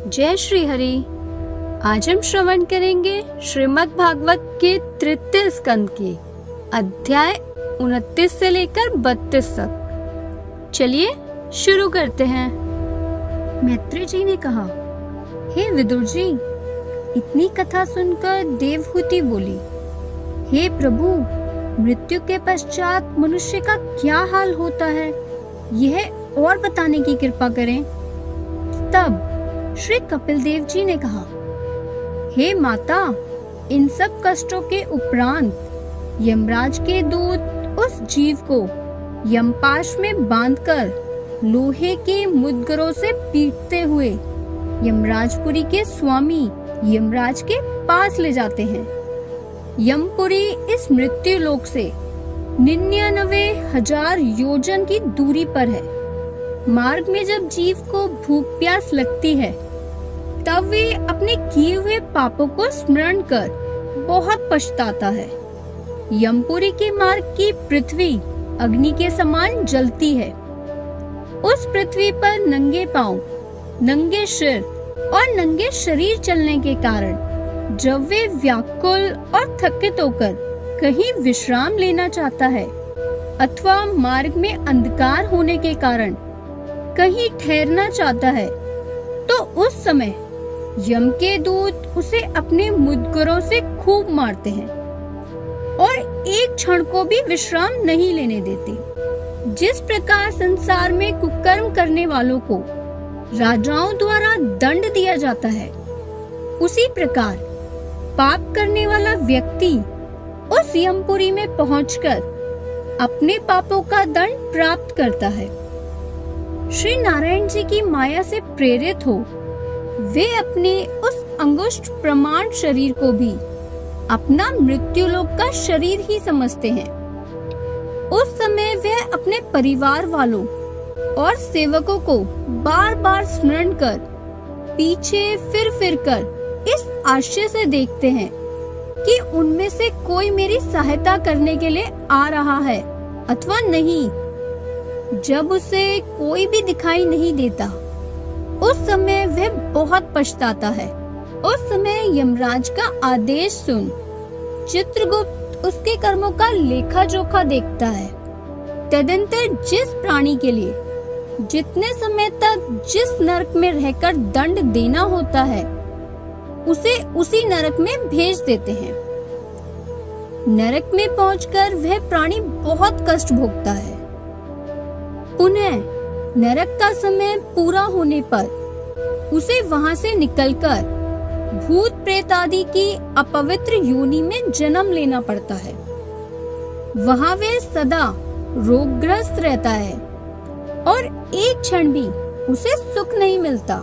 जय श्री हरि। आज हम श्रवण करेंगे श्रीमद् भागवत के तृतीय स्कंद के अध्याय 29 से लेकर 32 तक। चलिए शुरू करते हैं। मैत्री जी ने कहा, हे विदुर जी, इतनी कथा सुनकर देवहूति बोली, हे प्रभु, मृत्यु के पश्चात मनुष्य का क्या हाल होता है, यह और बताने की कृपा करें। तब श्री कपिल देव जी ने कहा, हे माता, इन सब कष्टों के उपरांत यमराज के दूत उस जीव को यमपाश में बांधकर लोहे के मुद्गरों से पीटते हुए यमराजपुरी के स्वामी यमराज के पास ले जाते हैं। यमपुरी इस मृत्यु लोक से 99,000 योजन की दूरी पर है। मार्ग में जब जीव को भूख प्यास लगती है, तब वे अपने किए हुए पापों को स्मरण कर बहुत पछताता है। यमपुरी के मार्ग की पृथ्वी अग्नि के समान जलती है। उस पृथ्वी पर नंगे पांव, नंगे सिर और नंगे शरीर चलने के कारण जब वे व्याकुल और थकित होकर कहीं विश्राम लेना चाहता है अथवा मार्ग में अंधकार होने के कारण कहीं ठहरना चाहता है, तो उस समय यम के दूत उसे अपने मुद्गरों से खूब मारते हैं और एक क्षण को भी विश्राम नहीं लेने देते। जिस प्रकार संसार में कुकर्म करने वालों को राजाओं द्वारा दंड दिया जाता है, उसी प्रकार पाप करने वाला व्यक्ति उस यमपुरी में पहुंचकर अपने पापों का दंड प्राप्त करता है। श्री नारायण जी की माया से प्रेरित हो वे अपने उस अंगुष्ठ प्रमाण शरीर को भी अपना मृत्युलोक का शरीर ही समझते हैं। उस समय वे अपने परिवार वालों और सेवकों को बार बार स्मरण कर पीछे फिर कर इस आशय से देखते हैं कि उनमें से कोई मेरी सहायता करने के लिए आ रहा है अथवा नहीं। जब उसे कोई भी दिखाई नहीं देता, उस समय वह बहुत पछताता है। उस समय यमराज का आदेश सुन चित्रगुप्त उसके कर्मों का लेखा जोखा देखता है। तदंतर जिस प्राणी के लिए जितने समय तक जिस नरक में रहकर दंड देना होता है, उसे उसी नरक में भेज देते हैं। नरक में पहुंचकर वह प्राणी बहुत कष्ट भोगता है। पुनः नरक का समय पूरा होने पर उसे वहां से निकलकर भूत प्रेत आदि की अपवित्र योनि में जन्म लेना पड़ता है। वहां वे सदा रोगग्रस्त रहता है और एक क्षण भी उसे सुख नहीं मिलता।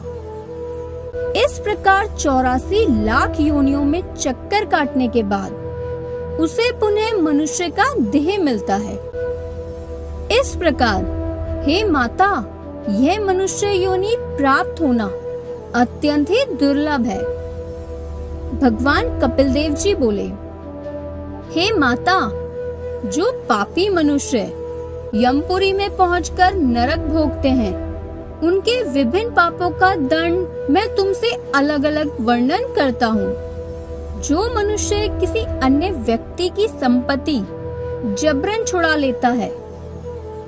इस प्रकार 84 लाख योनियों में चक्कर काटने के बाद उसे पुनः मनुष्य का देह मिलता है। इस प्रकार हे माता, यह मनुष्य योनि प्राप्त होना अत्यंत ही दुर्लभ है। भगवान कपिल देव जी बोले, हे माता, जो पापी मनुष्य यमपुरी में पहुंचकर नरक भोगते हैं, उनके विभिन्न पापों का दंड मैं तुमसे अलग अलग वर्णन करता हूँ। जो मनुष्य किसी अन्य व्यक्ति की संपत्ति जबरन छुड़ा लेता है,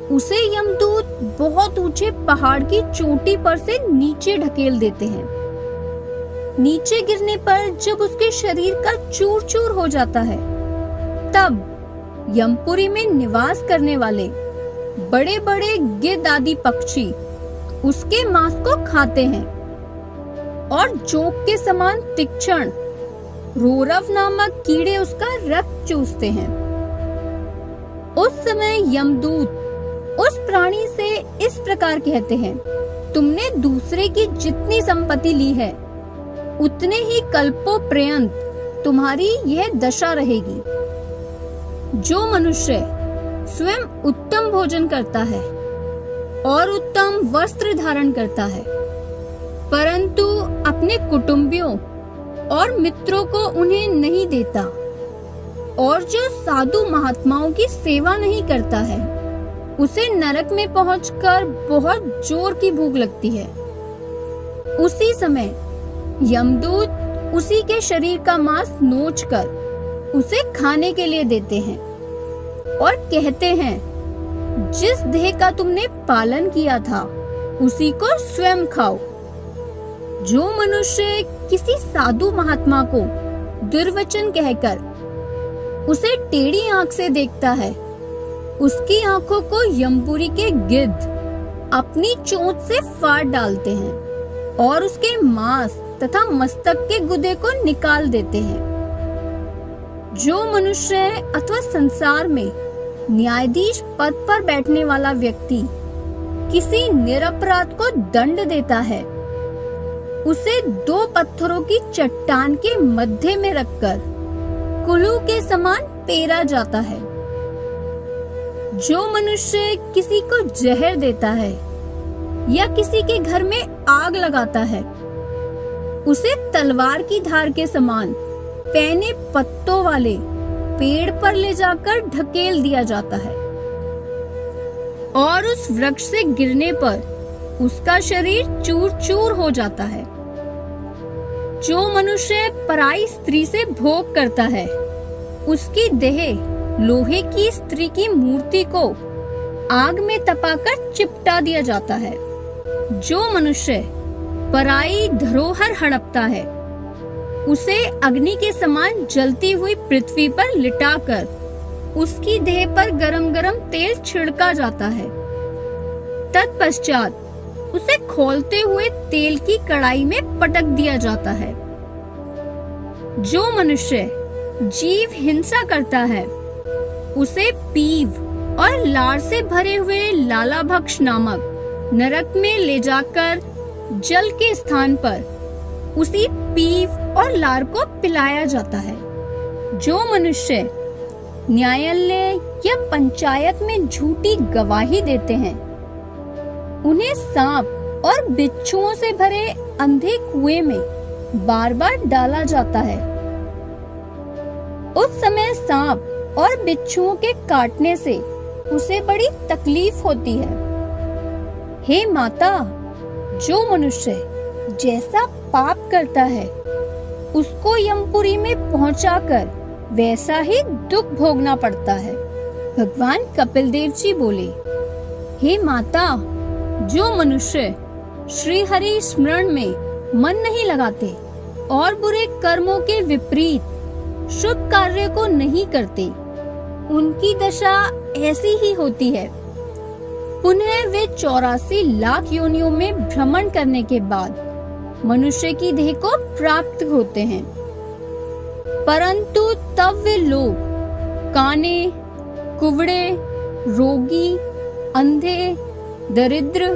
उसे यमदूत बहुत ऊंचे पहाड़ की चोटी पर से नीचे ढकेल देते हैं। नीचे गिरने पर जब उसके शरीर का चूर चूर हो जाता है, तब यमपुरी में निवास करने वाले बड़े बड़े गिद्ध आदि पक्षी उसके मांस को खाते हैं और जोंक के समान तीक्ष्ण रोरव नामक कीड़े उसका रक्त चूसते हैं। उस समय यमदूत उस प्राणी से इस प्रकार कहते हैं, तुमने दूसरे की जितनी संपत्ति ली है, उतने ही कल्पों पर्यंत तुम्हारी यह दशा रहेगी। जो मनुष्य स्वयं उत्तम भोजन करता है और उत्तम वस्त्र धारण करता है, परंतु अपने कुटुंबियों और मित्रों को उन्हें नहीं देता, और जो साधु महात्माओं की सेवा नहीं करता है, उसे नरक में पहुंचकर बहुत जोर की भूख लगती है। उसी समय यमदूत उसी के शरीर का मांस नोचकर उसे खाने के लिए देते हैं और कहते हैं, जिस देह का तुमने पालन किया था उसी को स्वयं खाओ। जो मनुष्य किसी साधु महात्मा को दुर्वचन कहकर उसे टेढ़ी आंख से देखता है, उसकी आंखों को यमपुरी के गिद्ध अपनी चोंच से फाड़ डालते हैं और उसके मांस तथा मस्तक के गुदे को निकाल देते हैं। जो मनुष्य अथवा संसार में न्यायाधीश पद पर बैठने वाला व्यक्ति किसी निरपराध को दंड देता है, उसे 2 पत्थरों की चट्टान के मध्य में रखकर कुल्लू के समान पेरा जाता है। जो मनुष्य किसी को जहर देता है या किसी के घर में आग लगाता है, उसे तलवार की धार के समान पैने पत्तों वाले पेड़ पर ले जाकर ढकेल दिया जाता है और उस वृक्ष से गिरने पर उसका शरीर चूर चूर हो जाता है। जो मनुष्य पराई स्त्री से भोग करता है, उसकी देह लोहे की स्त्री की मूर्ति को आग में तपाकर चिपटा दिया जाता है। जो मनुष्य पराई धरोहर हड़पता है, उसे अग्नि के समान जलती हुई पृथ्वी पर लिटाकर उसकी देह पर गरम गरम तेल छिड़का जाता है। तत्पश्चात उसे खौलते हुए तेल की कढ़ाई में पटक दिया जाता है। जो मनुष्य जीव हिंसा करता है, उसे पीव और लार से भरे हुए लालाभक्ष नामक नरक में ले जाकर जल के स्थान पर उसी पीव और लार को पिलाया जाता है। जो मनुष्य न्यायालय या पंचायत में झूठी गवाही देते हैं, उन्हें सांप और बिच्छुओं से भरे अंधे कुएं में बार बार डाला जाता है। उस समय सांप और बिच्छुओं के काटने से उसे बड़ी तकलीफ होती है। हे माता, जो मनुष्य जैसा पाप करता है, उसको यमपुरी में पहुंचाकर वैसा ही दुख भोगना पड़ता है। भगवान कपिल देव जी बोले, हे माता, जो मनुष्य श्री हरि स्मरण में मन नहीं लगाते और बुरे कर्मों के विपरीत शुभ कार्य को नहीं करते, उनकी दशा ऐसी ही होती है। पुनः वे 84 लाख योनियों में भ्रमण करने के बाद मनुष्य की देह को प्राप्त होते हैं। परंतु तब वे लोग काने, कुवड़े, रोगी, अंधे, दरिद्र,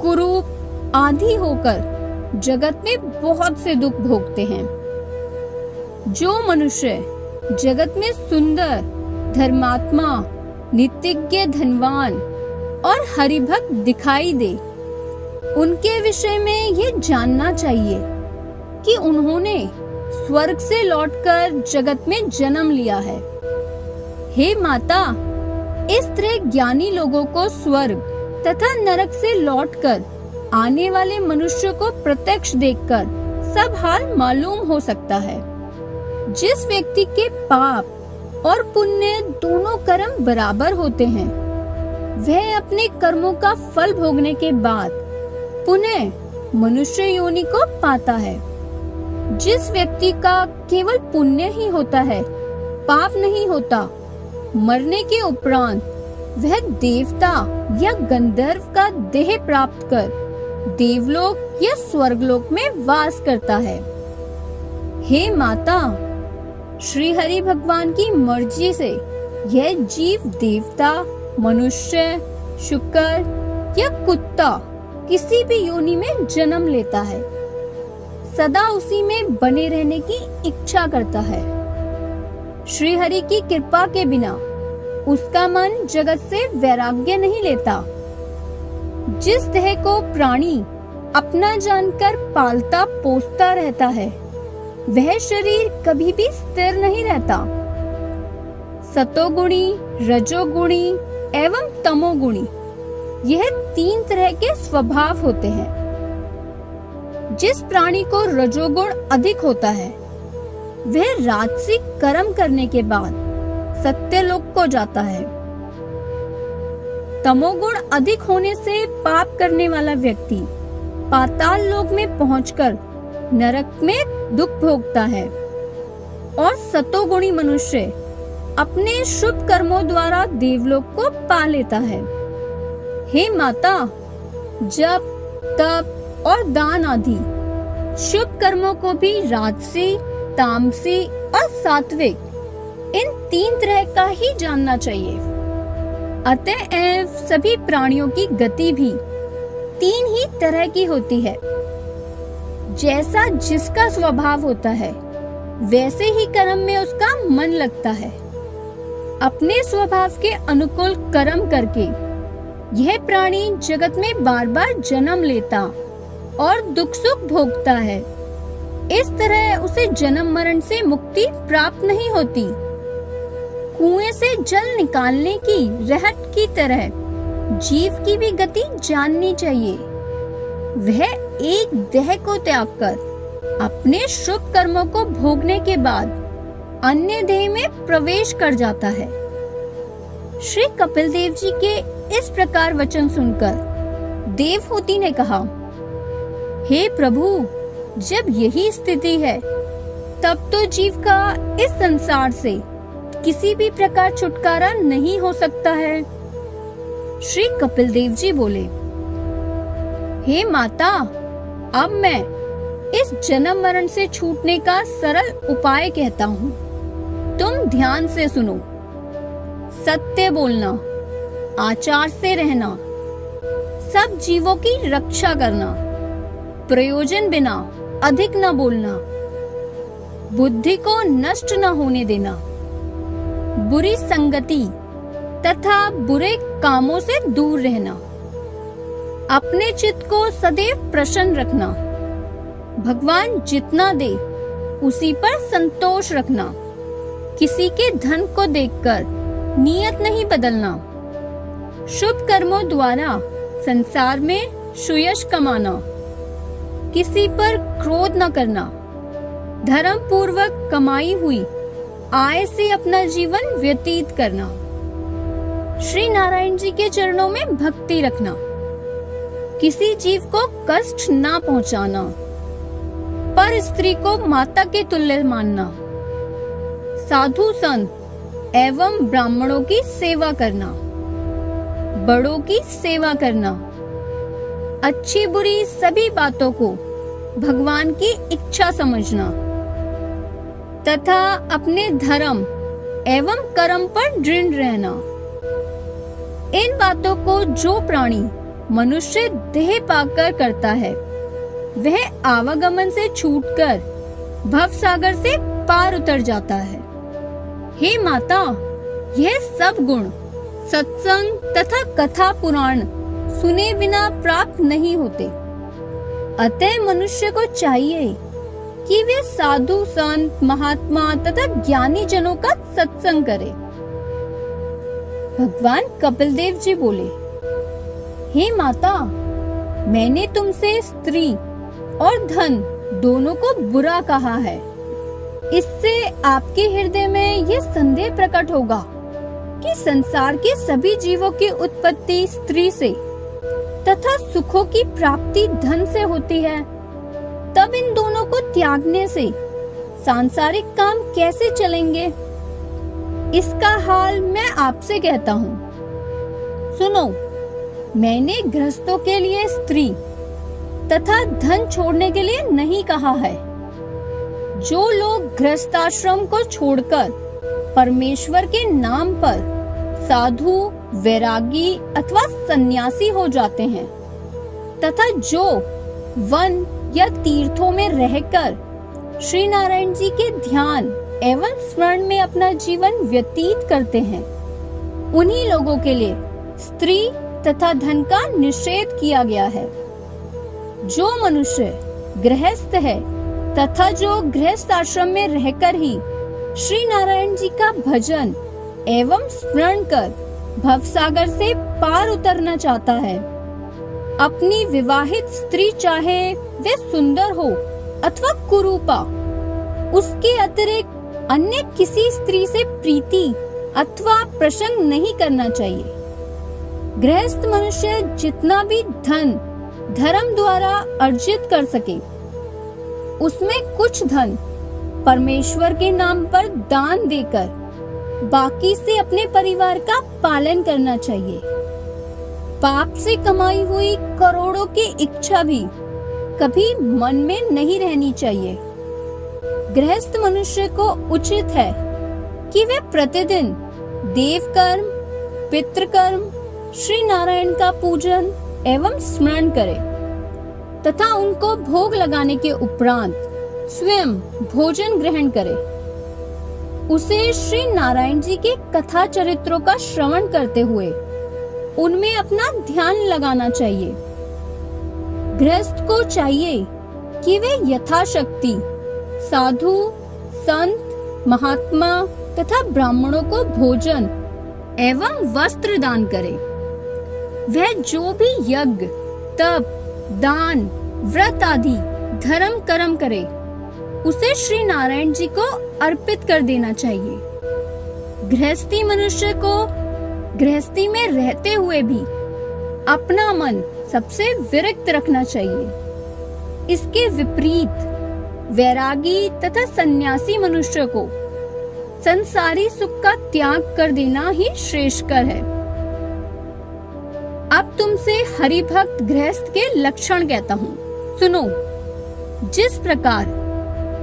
कुरूप आदि होकर जगत में बहुत से दुख भोगते हैं। जो मनुष्य जगत में सुंदर, धर्मात्मा, नित्यज्ञ, धनवान और हरिभक्त दिखाई दे, उनके विषय में ये जानना चाहिए कि उन्होंने स्वर्ग से लौटकर जगत में जन्म लिया है। हे माता, इस तरह ज्ञानी लोगों को स्वर्ग तथा नरक से लौटकर आने वाले मनुष्य को प्रत्यक्ष देखकर सब हाल मालूम हो सकता है। जिस व्यक्ति के पाप और पुण्य दोनों कर्म बराबर होते हैं, वह अपने कर्मों का फल भोगने के बाद पुनः मनुष्य योनि को पाता है। जिस व्यक्ति का केवल पुण्य ही होता है, पाप नहीं होता, मरने के उपरांत वह देवता या गंधर्व का देह प्राप्त कर देवलोक या स्वर्गलोक में वास करता है। हे माता, श्री हरि भगवान की मर्जी से यह जीव देवता, मनुष्य, शुकर या कुत्ता किसी भी योनि में जन्म लेता है, सदा उसी में बने रहने की इच्छा करता है। श्री हरि की कृपा के बिना उसका मन जगत से वैराग्य नहीं लेता। जिस देह को प्राणी अपना जानकर पालता पोसता रहता है, वह शरीर कभी भी स्थिर नहीं रहता। सतोगुणी, रजोगुणी एवं तमोगुणी, यह 3 तरह के स्वभाव होते हैं। जिस प्राणी को रजोगुण अधिक होता है वह राजसिक कर्म करने के बाद सत्यलोक को जाता है। तमोगुण अधिक होने से पाप करने वाला व्यक्ति पाताल लोक में पहुंचकर नरक में दुख भोगता है और सतोगुणी मनुष्य अपने शुभ कर्मों द्वारा देवलोक को पा लेता है। हे माता, जप, तप और दान आदि शुभ कर्मों को भी राजसी, तामसी और सात्विक इन 3 तरह का ही जानना चाहिए। अतएव सभी प्राणियों की गति भी 3 ही तरह की होती है। जैसा जिसका स्वभाव होता है वैसे ही कर्म में उसका मन लगता है। अपने स्वभाव के अनुकूल कर्म करके यह प्राणी जगत में बार बार जन्म लेता और दुख सुख भोगता है। इस तरह उसे जन्म मरण से मुक्ति प्राप्त नहीं होती। कुएं से जल निकालने की रहट की तरह जीव की भी गति जाननी चाहिए। वह एक देह को त्याग कर अपने शुभ कर्मों को भोगने के बाद अन्य देह में प्रवेश कर जाता है। श्री कपिल देव जी के इस प्रकार वचन सुनकर देवहूति ने कहा, हे प्रभु, जब यही स्थिति है तब तो जीव का इस संसार से किसी भी प्रकार छुटकारा नहीं हो सकता है। श्री कपिल देव जी बोले, हे माता, अब मैं इस जन्म मरण से छूटने का सरल उपाय कहता हूँ। तुम ध्यान से सुनो। सत्य बोलना, आचार से रहना, सब जीवों की रक्षा करना, प्रयोजन बिना अधिक न बोलना, बुद्धि को नष्ट न होने देना, बुरी संगति तथा बुरे कामों से दूर रहना, अपने चित्त को सदैव प्रसन्न रखना, भगवान जितना दे उसी पर संतोष रखना, किसी के धन को देखकर नियत नहीं बदलना, शुभ कर्मों द्वारा संसार में सुयश कमाना, किसी पर क्रोध न करना, धर्म पूर्वक कमाई हुई आय से अपना जीवन व्यतीत करना, श्री नारायण जी के चरणों में भक्ति रखना, किसी जीव को कष्ट ना पहुंचाना, पर स्त्री को माता के तुल्य मानना, साधु संत एवं ब्राह्मणों की सेवा करना, बड़ों की सेवा करना, अच्छी बुरी सभी बातों को भगवान की इच्छा समझना तथा अपने धर्म एवं कर्म पर दृढ़ रहना। इन बातों को जो प्राणी मनुष्य देह पाकर करता है वह आवागमन से छूटकर भव सागर से पार उतर जाता है। हे माता, यह सब गुण सत्संग तथा कथा पुराण सुने बिना प्राप्त नहीं होते। अतः मनुष्य को चाहिए कि वे साधु संत महात्मा तथा ज्ञानी जनों का सत्संग करे। भगवान कपिल देव जी बोले, हे माता, मैंने तुमसे स्त्री और धन दोनों को बुरा कहा है। इससे आपके हृदय में यह संदेह प्रकट होगा कि संसार के सभी जीवों की उत्पत्ति स्त्री से तथा सुखों की प्राप्ति धन से होती है। तब इन दोनों को त्यागने से सांसारिक काम कैसे चलेंगे? इसका हाल मैं आपसे कहता हूँ। सुनो, मैंने गृहस्थों के लिए स्त्री तथा धन छोड़ने के लिए नहीं कहा है। जो लोग गृहस्थाश्रम को छोड़कर परमेश्वर के नाम पर साधु, वैरागी अथवा सन्यासी हो जाते हैं तथा जो वन या तीर्थों में रहकर श्री नारायण जी के ध्यान एवं स्मरण में अपना जीवन व्यतीत करते हैं, उन्हीं लोगों के लिए स्त्री तथा धन का निषेध किया गया है। जो मनुष्य गृहस्थ है तथा जो गृहस्थ आश्रम में रहकर ही श्री नारायण जी का भजन एवं स्मरण कर भवसागर से पार उतरना चाहता है, अपनी विवाहित स्त्री चाहे वे सुंदर हो अथवा कुरूपा, उसके अतिरिक्त अन्य किसी स्त्री से प्रीति अथवा प्रसंग नहीं करना चाहिए। गृहस्थ मनुष्य जितना भी धन धर्म द्वारा अर्जित कर सके, उसमें कुछ धन परमेश्वर के नाम पर दान देकर बाकी से अपने परिवार का पालन करना चाहिए। पाप से कमाई हुई करोड़ों की इच्छा भी कभी मन में नहीं रहनी चाहिए। गृहस्थ मनुष्य को उचित है कि वे प्रतिदिन देव कर्म, पितृकर्म, श्री नारायण का पूजन एवं स्मरण करे तथा उनको भोग लगाने के उपरांत स्वयं भोजन ग्रहण करे। उसे श्री नारायण जी के कथा चरित्रों का श्रवण करते हुए उनमें अपना ध्यान लगाना चाहिए। गृहस्थ को चाहिए कि वे यथाशक्ति साधु, संत, महात्मा तथा ब्राह्मणों को भोजन एवं वस्त्र दान करे। वह जो भी यज्ञ, तप, दान, व्रत आदि धर्म कर्म करे, उसे श्री नारायण जी को अर्पित कर देना चाहिए। गृहस्थी मनुष्य को गृहस्थी में रहते हुए भी अपना मन सबसे विरक्त रखना चाहिए। इसके विपरीत वैरागी तथा सन्यासी मनुष्य को संसारी सुख का त्याग कर देना ही श्रेष्ठकर है। अब तुमसे हरिभक्त गृहस्थ के लक्षण कहता हूँ, सुनो। जिस प्रकार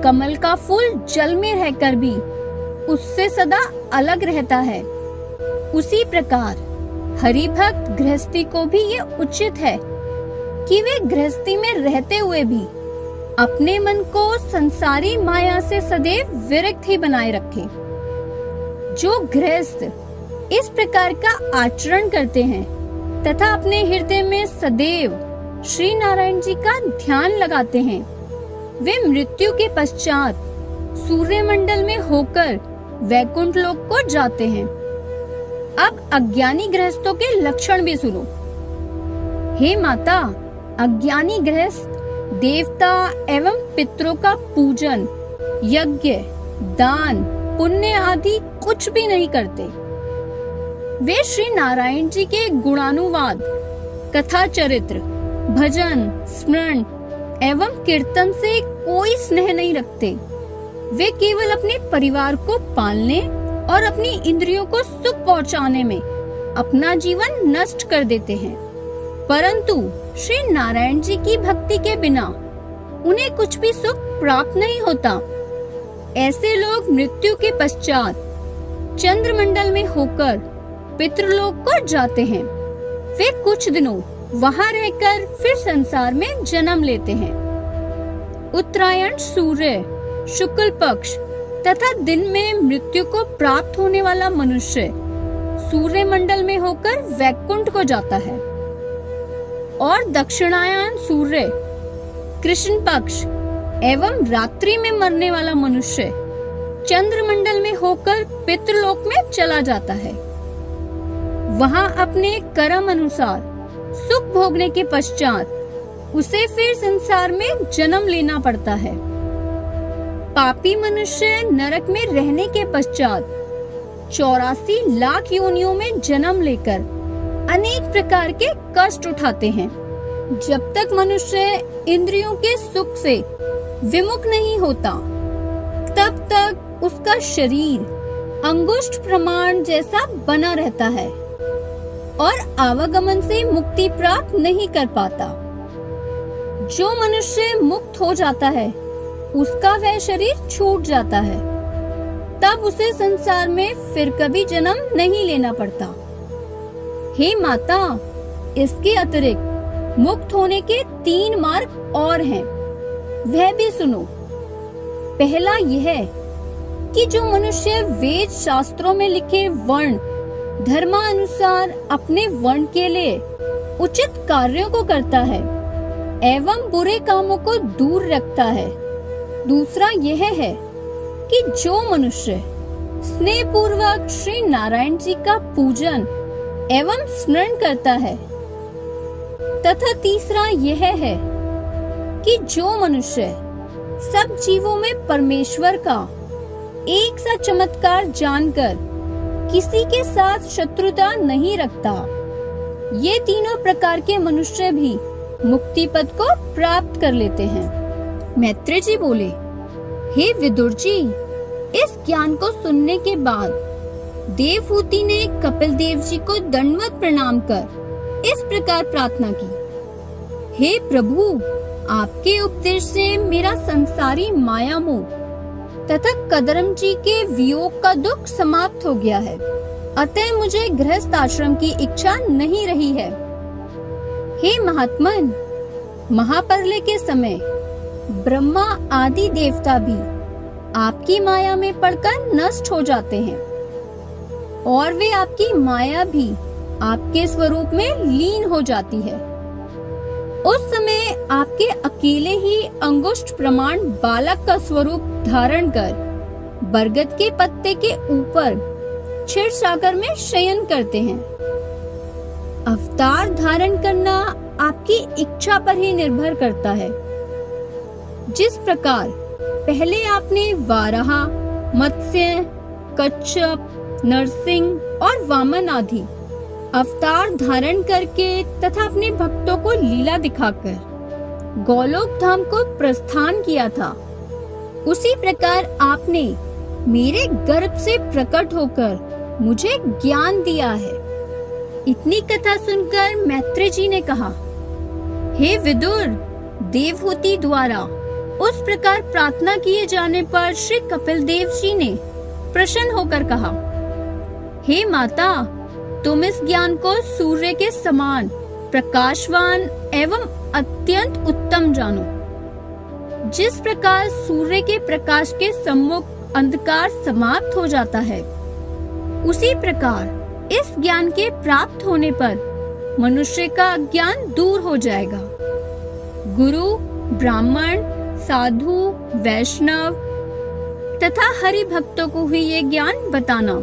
कमल का फूल जल में रहकर भी उससे सदा अलग रहता है, उसी प्रकार हरिभक्त गृहस्थी को भी ये उचित है कि वे गृहस्थी में रहते हुए भी अपने मन को संसारी माया से सदैव विरक्त ही बनाए रखे। जो गृहस्थ इस प्रकार का आचरण करते हैं तथा अपने हृदय में सदैव श्री नारायण जी का ध्यान लगाते हैं, वे मृत्यु के पश्चात सूर्य मंडल में होकर वैकुंठ लोक को जाते हैं। अब अज्ञानी गृहस्थों के लक्षण भी सुनो। हे माता, अज्ञानी गृहस्थ देवता एवं पितरों का पूजन, यज्ञ, दान, पुण्य आदि कुछ भी नहीं करते। वे श्री नारायण जी के गुणानुवाद, कथा चरित्र, भजन, स्मरण एवं कीर्तन से कोई स्नेह नहीं रखते। वे केवल अपने परिवार को पालने और अपनी इंद्रियों को सुख पहुंचाने में अपना जीवन नष्ट कर देते हैं, परंतु श्री नारायण जी की भक्ति के बिना उन्हें कुछ भी सुख प्राप्त नहीं होता। ऐसे लोग मृत्यु के पश्चात चंद्रमंडल में होकर पितृलोक को जाते हैं। वे कुछ दिनों वहां रहकर फिर संसार में जन्म लेते हैं। उत्तरायण सूर्य, शुक्ल पक्ष तथा दिन में मृत्यु को प्राप्त होने वाला मनुष्य सूर्य मंडल में होकर वैकुंठ को जाता है और दक्षिणायन सूर्य, कृष्ण पक्ष एवं रात्रि में मरने वाला मनुष्य चंद्रमंडल में होकर पितृलोक में चला जाता है। वहां अपने कर्म अनुसार सुख भोगने के पश्चात उसे फिर संसार में जन्म लेना पड़ता है। पापी मनुष्य नरक में रहने के पश्चात 84 लाख योनियों में जन्म लेकर अनेक प्रकार के कष्ट उठाते हैं। जब तक मनुष्य इंद्रियों के सुख से विमुख नहीं होता, तब तक उसका शरीर अंगुष्ठ प्रमाण जैसा बना रहता है और आवागमन से मुक्ति प्राप्त नहीं कर पाता। जो मनुष्य मुक्त हो जाता है, उसका वह शरीर छूट जाता है, तब उसे संसार में फिर कभी जन्म नहीं लेना पड़ता। हे माता, इसके अतिरिक्त मुक्त होने के 3 मार्ग और हैं, वह भी सुनो। पहला यह कि जो मनुष्य वेद शास्त्रों में लिखे वर्ण धर्मानुसार अपने वर्ण के लिए उचित कार्यों को करता है एवं बुरे कामों को दूर रखता है। दूसरा यह है कि जो मनुष्य स्नेह पूर्वक श्री नारायण जी का पूजन एवं स्मरण करता है, तथा तीसरा यह है कि जो मनुष्य सब जीवों में परमेश्वर का एक सा चमत्कार जानकर किसी के साथ शत्रुता नहीं रखता, ये तीनों प्रकार के मनुष्य भी मुक्ति पद को प्राप्त कर लेते हैं। मैत्रेय जी बोले, हे विदुर जी, इस ज्ञान को सुनने के बाद देवहूति ने कपिल देव जी को दंडवत प्रणाम कर इस प्रकार प्रार्थना की, हे प्रभु, आपके उपदेश से मेरा संसारी माया मोह तथा कदरम जी के वियोग का दुख समाप्त हो गया है, अतः मुझे गृहस्थ आश्रम की इच्छा नहीं रही है। हे महात्मन, महाप्रलय के समय ब्रह्मा आदि देवता भी आपकी माया में पड़कर नष्ट हो जाते हैं और वे आपकी माया भी आपके स्वरूप में लीन हो जाती है। उस समय आपके अकेले ही अंगुष्ठ प्रमाण बालक का स्वरूप धारण कर बरगद के पत्ते के ऊपर क्षीर सागर में शयन करते हैं। अवतार धारण करना आपकी इच्छा पर ही निर्भर करता है। जिस प्रकार पहले आपने वाराह, मत्स्य, कच्छप, नरसिंह और वामन आदि अवतार धारण करके तथा अपने भक्तों को लीला दिखाकर गोलोक धाम को प्रस्थान किया था, उसी प्रकार आपने मेरे गर्भ से प्रकट होकर मुझे ज्ञान दिया है। इतनी कथा सुनकर मैत्रेय जी ने कहा, हे विदुर, देवहूति द्वारा उस प्रकार प्रार्थना किए जाने पर श्री कपिल देव जी ने प्रसन्न होकर कहा, हे माता, तुम इस ज्ञान को सूर्य के समान प्रकाशवान एवं अत्यंत उत्तम जानो। जिस प्रकार सूर्य के प्रकाश के सम्मुख अंधकार समाप्त हो जाता है, उसी प्रकार इस ज्ञान के प्राप्त होने पर मनुष्य का अज्ञान दूर हो जाएगा। गुरु, ब्राह्मण, साधु, वैष्णव तथा हरि भक्तों को ही ये ज्ञान बताना।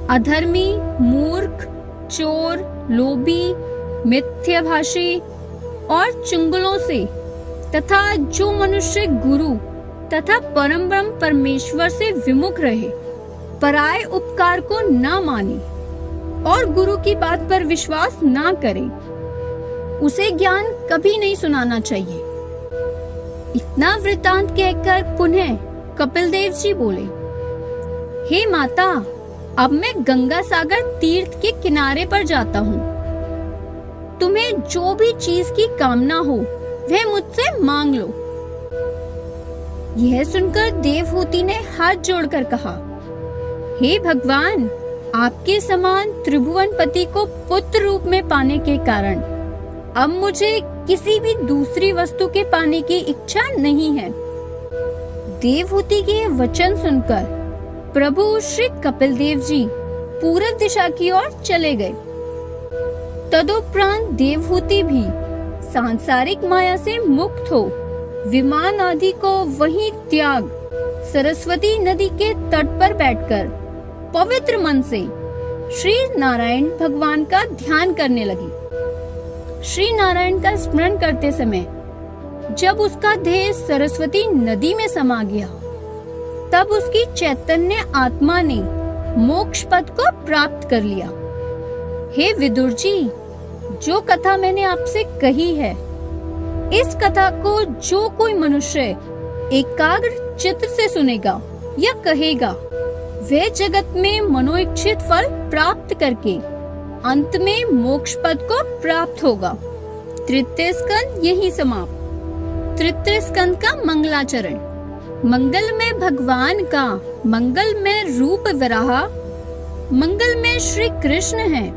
अधर्मी, मूर्ख, चोर, लोभी, मिथ्याभाषी और चुंगलों से तथा जो मनुष्य गुरु तथा परम ब्रह्म परमेश्वर से विमुख रहे, पराये उपकार को न माने और गुरु की बात पर विश्वास न करे, उसे ज्ञान कभी नहीं सुनाना चाहिए। इतना वृतांत कहकर पुनः कपिल देव जी बोले, हे माता, अब मैं गंगा सागर तीर्थ के किनारे पर जाता हूँ। तुम्हें जो भी चीज की कामना हो वह मुझसे मांग लो। यह सुनकर देवहूति ने हाथ जोड़कर कहा, हे भगवान, आपके समान त्रिभुवनपति को पुत्र रूप में पाने के कारण अब मुझे किसी भी दूसरी वस्तु के पाने की इच्छा नहीं है। देवहूति के वचन सुनकर प्रभु श्री कपिल देव जी पूरब दिशा की ओर चले गए। तदुपरांत देवहूति भी सांसारिक माया से मुक्त हो विमान आदि को वहीं त्याग सरस्वती नदी के तट पर बैठकर पवित्र मन से श्री नारायण भगवान का ध्यान करने लगी। श्री नारायण का स्मरण करते समय जब उसका देह सरस्वती नदी में समा गया, तब उसकी चैतन्य आत्मा ने मोक्ष पद को प्राप्त कर लिया। हे विदुर जी, जो कथा मैंने आपसे कही है, इस कथा को जो कोई मनुष्य एकाग्र चित्त से सुनेगा या कहेगा, वह जगत में मनोइच्छित फल प्राप्त करके अंत में मोक्ष पद को प्राप्त होगा। तृतीय स्कंद यही समाप्त। तृतीय स्कंद का मंगलाचरण। मंगलमय भगवान का मंगलमय रूप विराहा, मंगलमय श्री कृष्ण है,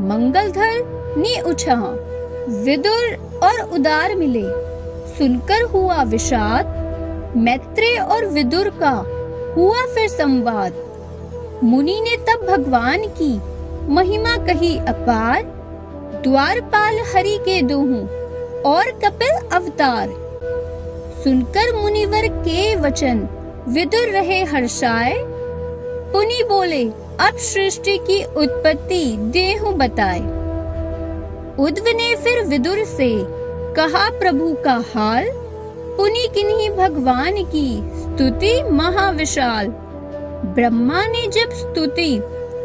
मंगलधर नि उछाह। विदुर और उदार मिले, सुनकर हुआ विषाद। मैत्रेय और विदुर का हुआ फिर संवाद। मुनि ने तब भगवान की महिमा कही अपार। द्वारपाल हरि के दोहूं और कपिल अवतार। सुनकर मुनिवर के वचन विदुर रहे हर्षाए। पुनि बोले, अब सृष्टि की उत्पत्ति देहु बताए। उद्धव ने फिर विदुर से कहा, प्रभु का हाल, पुनि किन्हीं भगवान की स्तुति महाविशाल। ब्रह्मा ने जब स्तुति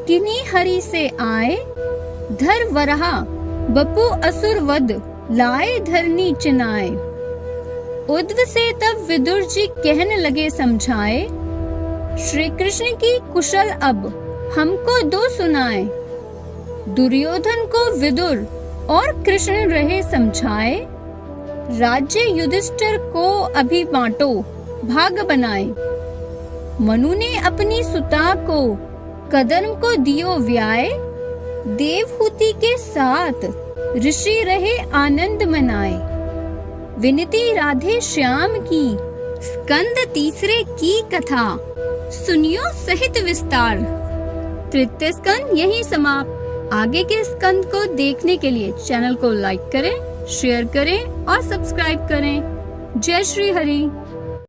किन्हीं हरि से आए, धर वरहा बपु असुर वध लाए धरनी चिनाए। उद्धव से तब विदुर जी कहने लगे समझाए, श्री कृष्ण की कुशल अब हमको दो सुनाए। दुर्योधन को विदुर और कृष्ण रहे समझाए, राज्य युधिष्ठिर को अभी बांटो भाग बनाए। मनु ने अपनी सुता को कदम को दियो व्याय, देवहूति के साथ ऋषि रहे आनंद मनाए। विनती राधे श्याम की स्कंद तीसरे की कथा, सुनियो सहित विस्तार। तृतीय स्कंद यही समाप्त। आगे के स्कंद को देखने के लिए चैनल को लाइक करें, शेयर करें और सब्सक्राइब करें। जय श्री हरि।